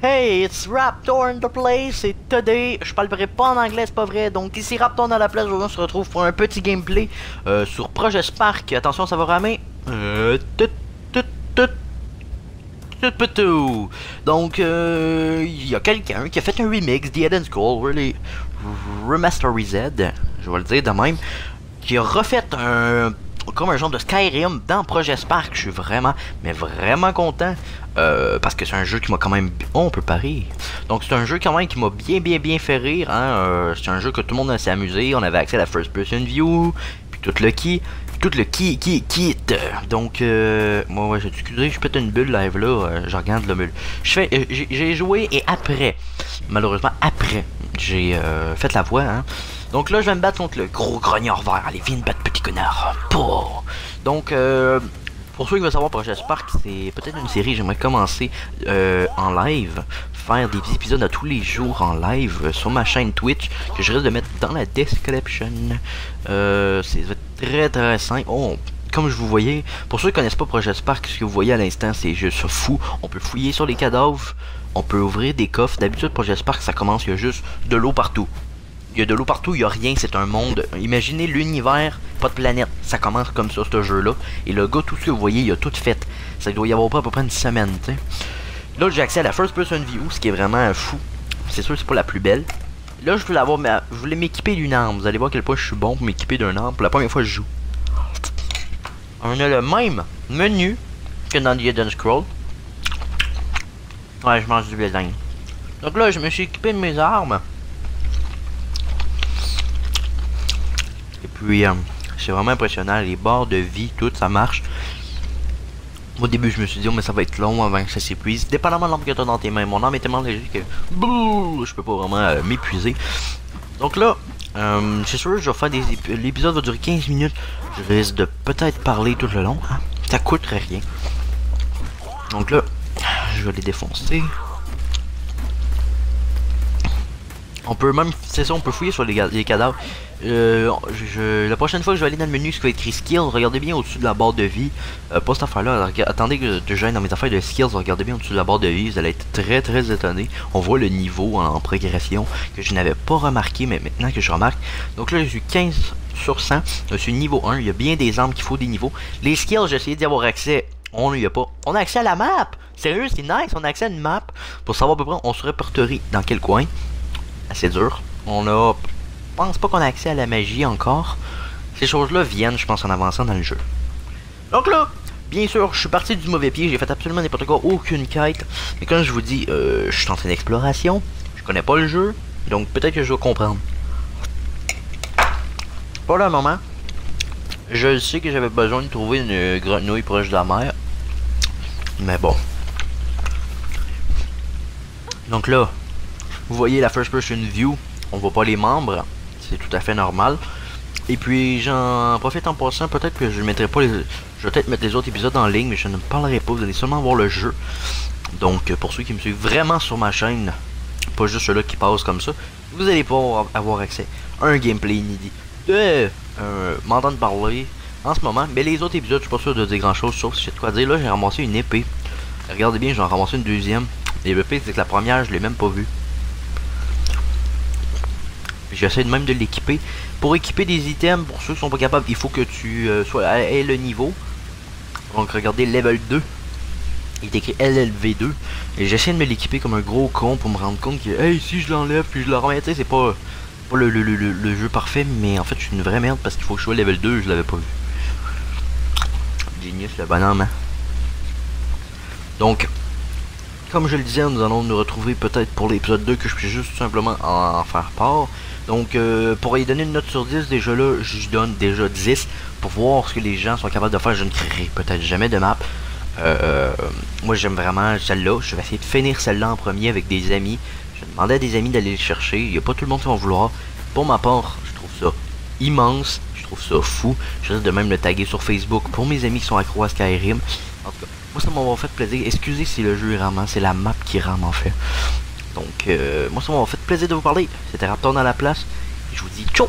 Hey, it's Raptor in the place et today, je parlerai pas en anglais, c'est pas vrai. Donc ici Raptor dans la place, aujourd'hui on se retrouve pour un petit gameplay sur Projet Spark. Attention, ça va ramer. Tout, tout, tout, tout. Donc il y a quelqu'un qui a fait un remix The Eden Scroll really remasterized, je vais le dire de même, qui a refait un comme un genre de Skyrim dans Projet Spark. Je suis vraiment, mais vraiment content. Parce que c'est un jeu qui m'a quand même... Oh, on peut parier. Donc c'est un jeu quand même qui m'a bien fait rire. Hein? C'est un jeu que tout le monde s'est amusé. On avait accès à la first person view. Puis tout le kit. Donc, moi, ouais, excusez, je pète une bulle live là. Je regarde le bulle. J'ai joué et après, malheureusement, après, j'ai fait la voix. Hein? Donc là, je vais me battre contre le gros grognard vert. Allez, viens me battre, petit connard. Pouh. Donc, pour ceux qui veulent savoir, Projet Spark, c'est peut-être une série. J'aimerais commencer en live, faire des épisodes à tous les jours en live sur ma chaîne Twitch, que je risque de mettre dans la description. C'est très simple. Oh, comme je vous voyais, pour ceux qui connaissent pas Projet Spark, ce que vous voyez à l'instant, c'est juste fou. On peut fouiller sur les cadavres, on peut ouvrir des coffres. D'habitude, Projet Spark, ça commence, il y a juste de l'eau partout. Il y a de l'eau partout, il n'y a rien, c'est un monde. Imaginez l'univers, pas de planète. Ça commence comme ça, ce jeu-là. Et le gars, tout ce que vous voyez, il a tout fait. Ça doit y avoir pas à peu près une semaine, tu sais. Là, j'ai accès à la first person view, ce qui est vraiment fou. C'est sûr, c'est pas la plus belle. Là, je voulais avoir, je voulais m'équiper d'une arme. Vous allez voir à quel point je suis bon pour m'équiper d'une arme. Pour la première fois, je joue. On a le même menu que dans The Eden Scroll. Ouais, je mange du blé d'Inde. Donc là, je me suis équipé de mes armes. Et puis, c'est vraiment impressionnant, les barres de vie, tout, ça marche. Au début, je me suis dit, oh, mais ça va être long avant que ça s'épuise. Dépendamment de l'arme que tu as dans tes mains, mon arme est tellement léger que je peux pas vraiment m'épuiser. Donc là, c'est sûr, je vais faire des l'épisode va durer 15 minutes. Je risque de peut-être parler tout le long. Hein? Ça coûterait rien. Donc là, je vais les défoncer. On peut même, c'est ça, on peut fouiller sur les cadavres. La prochaine fois que je vais aller dans le menu, ce qui va être écrit skills, regardez bien au-dessus de la barre de vie. Pas cette affaire-là, attendez que je vienne dans mes affaires de skills, regardez bien au-dessus de la barre de vie, vous allez être très étonné. On voit le niveau en progression que je n'avais pas remarqué, mais maintenant que je remarque. Donc là, j'ai eu 15 sur 100, je suis niveau 1, il y a bien des armes qu'il faut des niveaux. Les skills, j'ai essayé d'y avoir accès. On n'y a pas. On a accès à la map! Sérieux, c'est nice, on a accès à une map pour savoir à peu près on se répertorie dans quel coin. Assez dur. On a... Je pense pas qu'on a accès à la magie encore. Ces choses-là viennent, je pense, en avançant dans le jeu. Donc là, bien sûr, je suis parti du mauvais pied. J'ai fait absolument n'importe quoi, aucune quête. Mais comme je vous dis, je suis en train d'exploration. Je connais pas le jeu. Donc peut-être que je vais comprendre. Pour le moment, je sais que j'avais besoin de trouver une grenouille proche de la mer. Mais bon. Donc là, vous voyez la first person view, on voit pas les membres, c'est tout à fait normal. Et puis j'en profite en passant, peut-être que je mettrai pas les... Je vais peut-être mettre les autres épisodes en ligne, mais je ne parlerai pas, vous allez seulement voir le jeu. Donc pour ceux qui me suivent vraiment sur ma chaîne, pas juste ceux-là qui passent comme ça, vous allez pas avoir accès à un gameplay inédit. M'entendre parler en ce moment, mais les autres épisodes, je suis pas sûr de dire grand chose, sauf si j'ai de quoi dire. Là, j'ai ramassé une épée. Regardez bien, j'en ai ramassé une deuxième. Et l'épée, c'est que la première, je l'ai même pas vue. J'essaie même de l'équiper. Pour équiper des items, pour ceux qui sont pas capables, il faut que tu sois à le niveau. Donc regardez level 2. Il est écrit LLV2. Et j'essaie de me l'équiper comme un gros con pour me rendre compte que hey, si je l'enlève puis je le remets, tu sais, c'est pas le jeu parfait, mais en fait je suis une vraie merde parce qu'il faut que je sois level 2, je l'avais pas vu. Genius le bonhomme. Hein? Donc, comme je le disais, nous allons nous retrouver peut-être pour l'épisode 2 que je puisse juste tout simplement en faire part. Donc pour y donner une note sur 10, déjà là, je donne déjà 10 pour voir ce que les gens sont capables de faire. Je ne créerai peut-être jamais de map. Moi j'aime vraiment celle-là. Je vais essayer de finir celle-là en premier avec des amis. Je vais demander à des amis d'aller le chercher. Il n'y a pas tout le monde qui va vouloir. Pour ma part, je trouve ça immense. Je trouve ça fou. Je risque de même le taguer sur Facebook pour mes amis qui sont accros à Skyrim. En tout cas, moi ça m'a fait plaisir. Excusez si le jeu rame, c'est la map qui rame en fait. Donc, moi ça m'a fait plaisir de vous parler. C'était Raptor dans la place. Et je vous dis ciao!